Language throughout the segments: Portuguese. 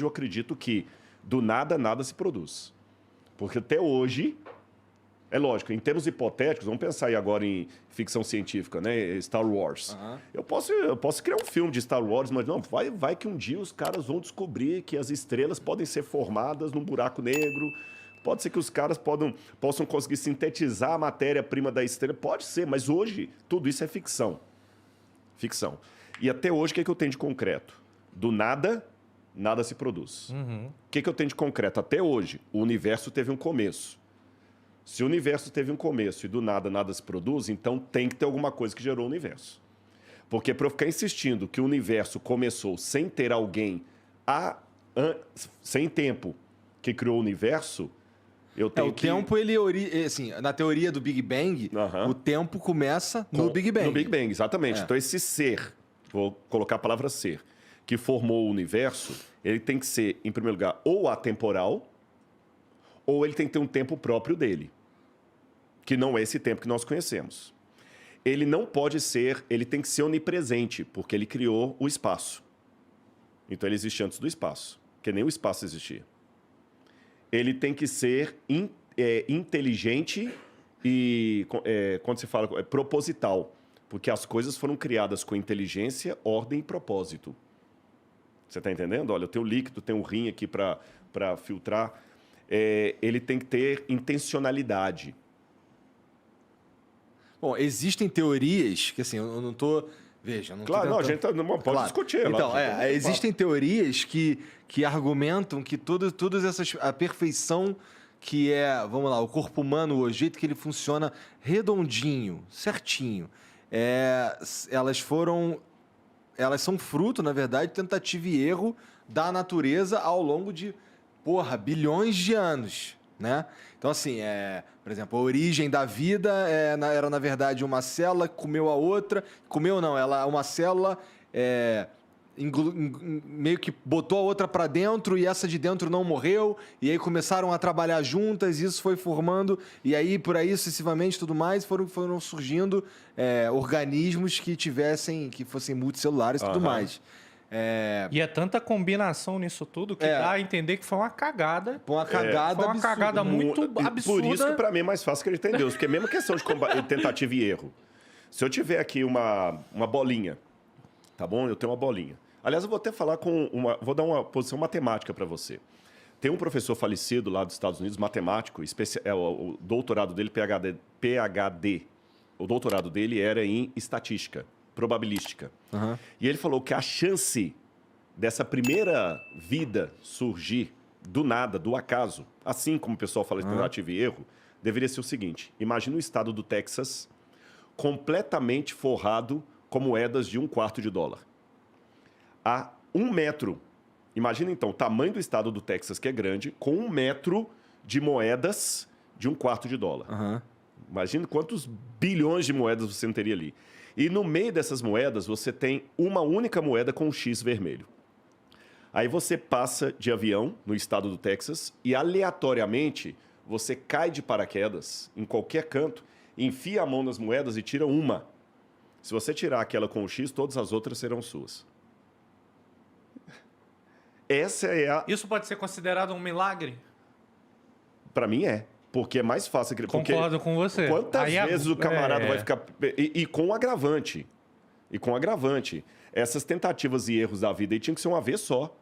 eu acredito que do nada, nada se produz. Porque até hoje, é lógico, em termos hipotéticos, vamos pensar aí agora em ficção científica, né? Star Wars. Eu posso criar um filme de Star Wars, mas não, vai que um dia os caras vão descobrir que as estrelas podem ser formadas num buraco negro. Pode ser que os caras possam conseguir sintetizar a matéria-prima da estrela. Pode ser, mas hoje tudo isso é ficção. Ficção. E até hoje, o que eu tenho de concreto? Do nada, nada se produz. O que eu tenho de concreto? Até hoje, o universo teve um começo. Se o universo teve um começo e do nada, nada se produz, então tem que ter alguma coisa que gerou o universo. Porque para eu ficar insistindo que o universo começou sem ter alguém sem tempo que criou o universo, eu tenho tempo, ele assim, na teoria do Big Bang, o tempo começa no Big Bang. No Big Bang, exatamente. Então, esse ser, vou colocar a palavra ser, que formou o universo, ele tem que ser, em primeiro lugar, ou atemporal, ou ele tem que ter um tempo próprio dele, que não é esse tempo que nós conhecemos. Ele não pode ser, ele tem que ser onipresente, porque ele criou o espaço. Então, ele existe antes do espaço, porque nem o espaço existia. Ele tem que ser inteligente e, quando se fala, proposital, porque as coisas foram criadas com inteligência, ordem e propósito. Você está entendendo? Olha, eu tenho líquido, tenho um rim aqui para filtrar. Ele tem que ter intencionalidade. Bom, existem teorias que, assim, eu não estou... Veja, não claro, tentando... não, a gente não pode discutir. Então, existem teorias que argumentam que todas essas... A perfeição que é, vamos lá, o corpo humano, o jeito que ele funciona redondinho, certinho, elas são fruto, na verdade, de tentativa e erro da natureza ao longo de, bilhões de anos, né? Então, assim, por exemplo, a origem da vida era, na verdade, uma célula que comeu a outra. Comeu não, uma célula meio que botou a outra para dentro e essa de dentro não morreu. E aí começaram a trabalhar juntas, isso foi formando. E aí, por aí, sucessivamente, tudo mais, foram surgindo organismos que fossem multicelulares e tudo mais. E é tanta combinação nisso tudo que dá a entender que foi uma cagada. Foi uma cagada muito absurda. Por isso que para mim é mais fácil acreditar em Deus. Porque é a mesma questão de tentativa e erro. Se eu tiver aqui uma bolinha, tá bom? Eu tenho uma bolinha. Aliás, eu vou até falar vou dar uma posição matemática para você. Tem um professor falecido lá dos Estados Unidos, matemático, o doutorado dele, PhD. O doutorado dele era em estatística, probabilística. E ele falou que a chance dessa primeira vida surgir do nada, do acaso, assim como o pessoal fala de tentativa e erro, deveria ser o seguinte: imagina o estado do Texas completamente forrado com moedas de $0,25. A 1 metro. Imagina, então, o tamanho do estado do Texas, que é grande, com 1 metro de moedas de $0,25. Imagina quantos bilhões de moedas você não teria ali. E no meio dessas moedas, você tem uma única moeda com um X vermelho. Aí você passa de avião no estado do Texas e, aleatoriamente, você cai de paraquedas em qualquer canto, enfia a mão nas moedas e tira uma. Se você tirar aquela com o X, todas as outras serão suas. Essa é Isso pode ser considerado um milagre? Para mim é. Porque é mais fácil... Concordo com você. Quantas vezes o camarada vai ficar... E com agravante. E com agravante. Essas tentativas e erros da vida aí tinham que ser uma vez só.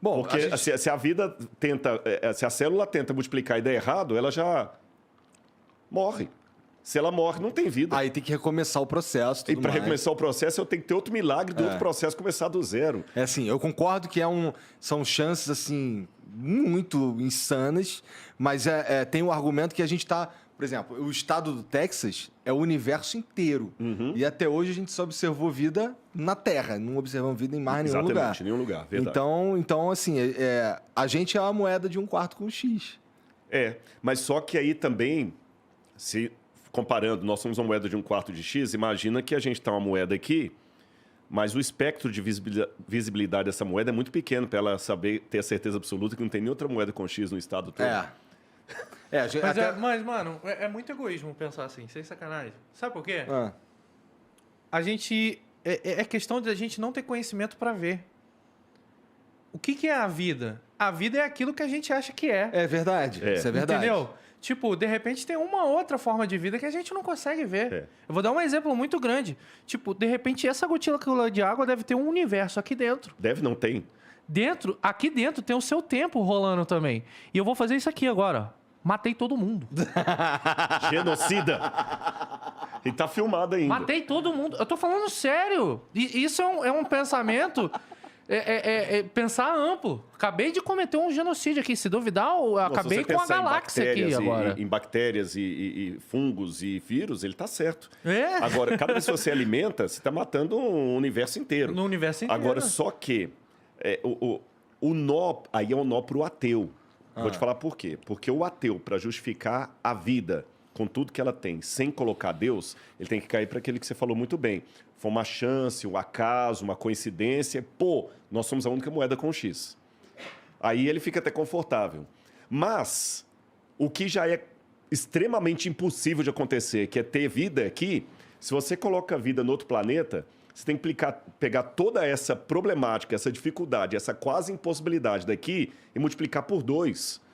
Bom, porque se a vida tenta... Se a célula tenta multiplicar e der errado, ela já morre. Se ela morre, não tem vida. Aí tem que recomeçar o processo. E para recomeçar o processo, eu tenho que ter outro milagre do outro processo começar do zero. Assim, eu concordo que são chances, assim, muito insanas, mas tem um argumento que a gente está... Por exemplo, o estado do Texas é o universo inteiro. E até hoje a gente só observou vida na Terra, não observamos vida em mais nenhum lugar. Exatamente, nenhum lugar, verdade. Então assim, a gente é uma moeda de $0,25 com X. Mas só que aí também, se... Comparando, nós somos uma moeda de $0,25 de X, imagina que a gente está uma moeda aqui, mas o espectro de visibilidade dessa moeda é muito pequeno para ela ter a certeza absoluta que não tem nem outra moeda com X no estado todo. Mas, mano, é muito egoísmo pensar assim, sem sacanagem. Sabe por quê? A gente... É questão de a gente não ter conhecimento para ver. o que é a vida? A vida é aquilo que a gente acha que é. É verdade. Isso é verdade. Entendeu? Tipo, de repente tem uma outra forma de vida que a gente não consegue ver. É. Eu vou dar um exemplo muito grande. Tipo, de repente essa gotícula de água deve ter um universo aqui dentro. Deve, não tem. Aqui dentro tem o seu tempo rolando também. E eu vou fazer isso aqui agora. Matei todo mundo. Genocida. E tá filmado ainda. Matei todo mundo. Eu tô falando sério. E isso é um pensamento... pensar amplo. Acabei de cometer um genocídio aqui. Se duvidar, eu acabei com a galáxia aqui agora. Em bactérias e fungos e vírus, ele tá certo. É. Agora, cada vez que você alimenta, você tá matando um universo inteiro. No universo inteiro. Agora, só que o nó, aí é um nó pro ateu. Vou te falar por quê. Porque o ateu, para justificar a vida com tudo que ela tem, sem colocar Deus, ele tem que cair para aquele que você falou muito bem. Foi uma chance, um acaso, uma coincidência. Pô, nós somos a única moeda com X. Aí ele fica até confortável. Mas o que já é extremamente impossível de acontecer, que é ter vida aqui, se você coloca vida no outro planeta, você tem que pegar toda essa problemática, essa dificuldade, essa quase impossibilidade daqui e multiplicar por 2.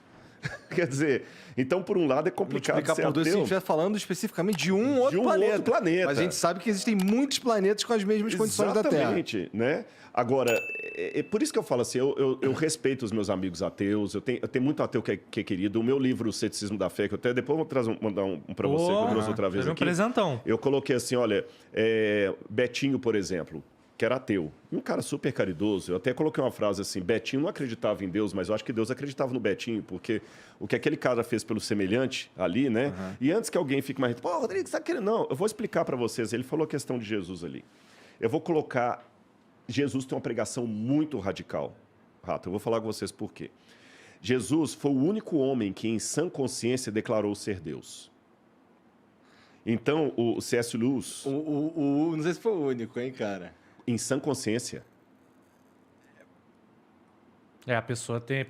Quer dizer, então, por um lado, é complicado multiplicar ser por 2 se a gente estiver falando especificamente de um outro planeta. Mas a gente sabe que existem muitos planetas com as mesmas condições da Terra. Exatamente, né? Agora, é por isso que eu falo assim, eu respeito os meus amigos ateus, eu tenho muito ateu que é querido. O meu livro, O Ceticismo da Fé, que eu até depois vou mandar um para você, que eu trouxe outra vez aqui. Presentão. Eu coloquei assim, olha, Betinho, por exemplo, que era ateu, um cara super caridoso. Eu até coloquei uma frase assim, Betinho não acreditava em Deus, mas eu acho que Deus acreditava no Betinho, porque o que aquele cara fez pelo semelhante ali, né? Uhum. E antes que alguém fique mais... Pô, Rodrigo, você tá querendo? Não, eu vou explicar para vocês. Ele falou a questão de Jesus ali. Eu vou colocar... Jesus tem uma pregação muito radical. Rato, eu vou falar com vocês por quê. Jesus foi o único homem que, em sã consciência, declarou ser Deus. Então, o C.S. Lewis... Não sei se foi o único, hein, cara? Em sã consciência. A pessoa tem...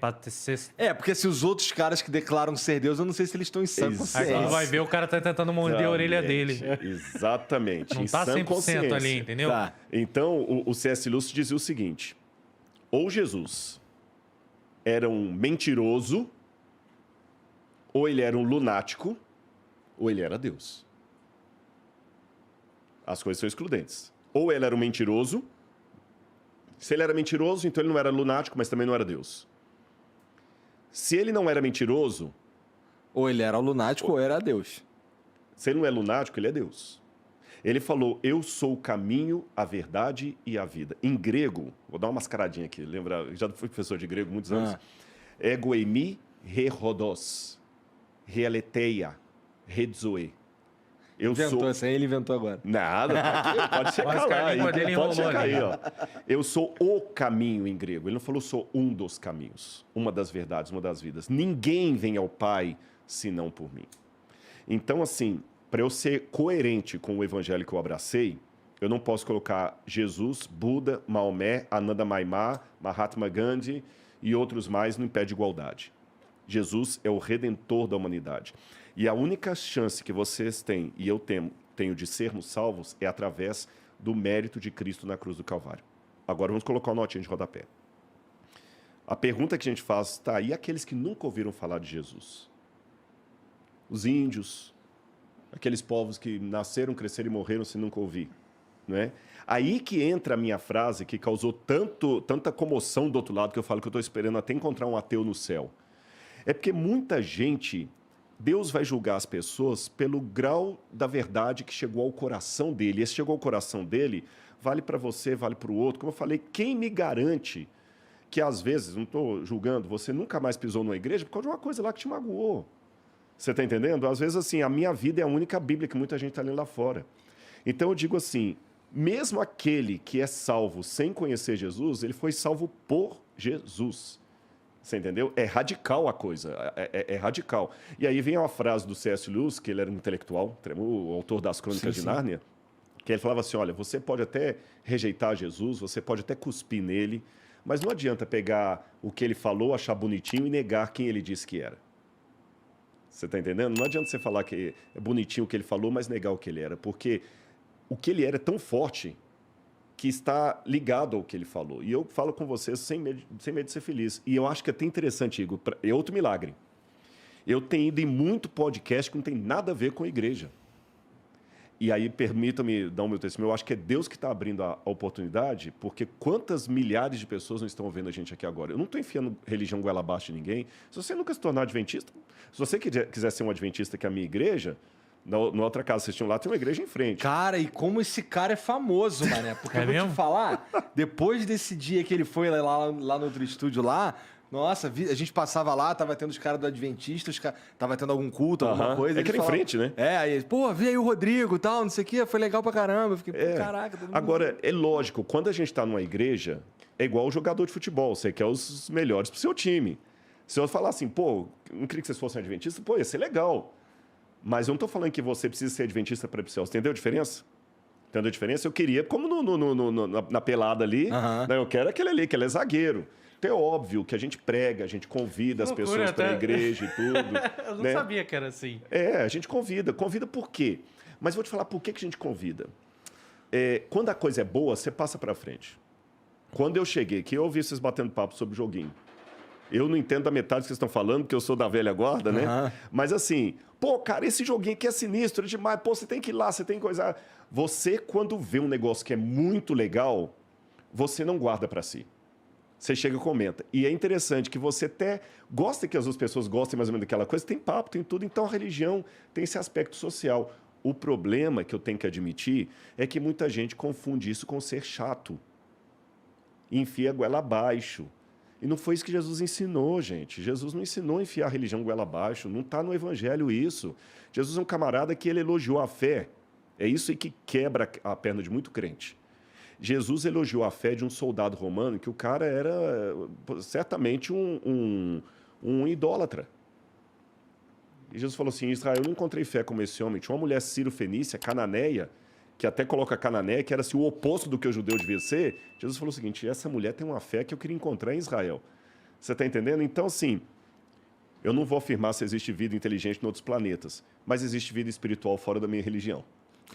porque se os outros caras que declaram ser Deus, eu não sei se eles estão em sã consciência. Aí vai ver, o cara tá tentando morder a orelha dele. Exatamente. Não tá 100% ali, entendeu? Tá. Então, o C.S. Lewis dizia o seguinte, ou Jesus era um mentiroso, ou ele era um lunático, ou ele era Deus. As coisas são excludentes. Ou ele era um mentiroso. Se ele era mentiroso, então ele não era lunático, mas também não era Deus. Se ele não era mentiroso... Ou ele era lunático ou era Deus. Se ele não é lunático, ele é Deus. Ele falou, eu sou o caminho, a verdade e a vida. Em grego, vou dar uma mascaradinha aqui, lembra? Já fui professor de grego muitos anos. Ego eimi re rhodos, realetheia, redzoe. Inventou essa aí, ele inventou agora. Nada, tá aqui, pode checar lá. Pode checar aí, ó. Eu sou o caminho em grego. Ele não falou sou um dos caminhos, uma das verdades, uma das vidas. Ninguém vem ao Pai senão por mim. Então, assim, para eu ser coerente com o evangelho que eu abracei, eu não posso colocar Jesus, Buda, Maomé, Ananda Maimá, Mahatma Gandhi e outros mais no pé de igualdade. Jesus é o redentor da humanidade. E a única chance que vocês têm, e eu tenho de sermos salvos, é através do mérito de Cristo na cruz do Calvário. Agora vamos colocar uma notinha de rodapé. A pergunta que a gente faz, tá, e aqueles que nunca ouviram falar de Jesus? Os índios, aqueles povos que nasceram, cresceram e morreram sem nunca ouvir. Não é? Aí que entra a minha frase, que causou tanta comoção do outro lado, que eu falo que eu estou esperando até encontrar um ateu no céu. É porque muita gente... Deus vai julgar as pessoas pelo grau da verdade que chegou ao coração dele. E esse chegou ao coração dele, vale para você, vale para o outro. Como eu falei, quem me garante que às vezes, não estou julgando, você nunca mais pisou numa igreja por causa de uma coisa lá que te magoou? Você está entendendo? Às vezes, assim, a minha vida é a única Bíblia que muita gente está lendo lá fora. Então, eu digo assim, mesmo aquele que é salvo sem conhecer Jesus, ele foi salvo por Jesus. Você entendeu? É radical a coisa, é radical. E aí vem uma frase do C.S. Lewis, que ele era um intelectual, o autor das Crônicas de Nárnia, que ele falava assim, olha, você pode até rejeitar Jesus, você pode até cuspir nele, mas não adianta pegar o que ele falou, achar bonitinho e negar quem ele disse que era. Você está entendendo? Não adianta você falar que é bonitinho o que ele falou, mas negar o que ele era, porque o que ele era é tão forte que está ligado ao que ele falou. E eu falo com vocês sem medo de ser feliz. E eu acho que é até interessante, Igor, é outro milagre. Eu tenho ido em muito podcast que não tem nada a ver com a igreja. E aí, permita-me dar o meu testemunho, eu acho que é Deus que está abrindo a oportunidade, porque quantas milhares de pessoas não estão ouvindo a gente aqui agora? Eu não estou enfiando religião goela abaixo de ninguém. Se você nunca se tornar adventista, se você quiser ser um adventista, que é a minha igreja, na outra casa que vocês tinham lá, tem uma igreja em frente. Cara, e como esse cara é famoso, mané. Porque eu vou te falar, depois desse dia que ele foi lá no outro estúdio lá, nossa, a gente passava lá, tava tendo os caras do Adventista, tava tendo algum culto, alguma coisa. É que era em frente, né? Aí, pô, vi aí o Rodrigo e tal, não sei o quê, foi legal pra caramba. Eu fiquei, pô, caraca. Todo mundo... Agora, é lógico, quando a gente está numa igreja, é igual o jogador de futebol, você quer os melhores pro seu time. Se eu falar assim, pô, não queria que vocês fossem adventistas, pô, ia ser legal. Mas eu não tô falando que você precisa ser adventista para ir pro céu. Você entendeu a diferença? Entendeu a diferença? Eu queria, como na pelada ali, né, eu quero aquele ali, que ele é zagueiro. Então é óbvio que a gente prega, a gente convida as pessoas para a igreja e tudo. Eu não sabia que era assim. A gente convida. Convida por quê? Mas vou te falar por que a gente convida. Quando a coisa é boa, você passa para frente. Quando eu cheguei aqui, eu ouvi vocês batendo papo sobre o joguinho. Eu não entendo a metade do que vocês estão falando, porque eu sou da velha guarda, né? Mas assim, pô, cara, esse joguinho aqui é sinistro demais. Pô, você tem que ir lá, você tem que coisar. Você, quando vê um negócio que é muito legal, você não guarda para si. Você chega e comenta. E é interessante que você até gosta que as outras pessoas gostem mais ou menos daquela coisa. Tem papo, tem tudo. Então, a religião tem esse aspecto social. O problema que eu tenho que admitir é que muita gente confunde isso com ser chato. E enfia a goela abaixo. E não foi isso que Jesus ensinou, gente. Jesus não ensinou a enfiar a religião goela abaixo. Não está no evangelho isso. Jesus é um camarada que ele elogiou a fé. É isso aí que quebra a perna de muito crente. Jesus elogiou a fé de um soldado romano que o cara era certamente um idólatra. E Jesus falou assim, em Israel eu não encontrei fé como esse homem. Tinha uma mulher sírio-fenícia, cananeia, que até coloca cananeia, que era assim, o oposto do que o judeu devia ser. Jesus falou o seguinte, essa mulher tem uma fé que eu queria encontrar em Israel. Você está entendendo? Então, assim, eu não vou afirmar se existe vida inteligente em outros planetas, mas existe vida espiritual fora da minha religião.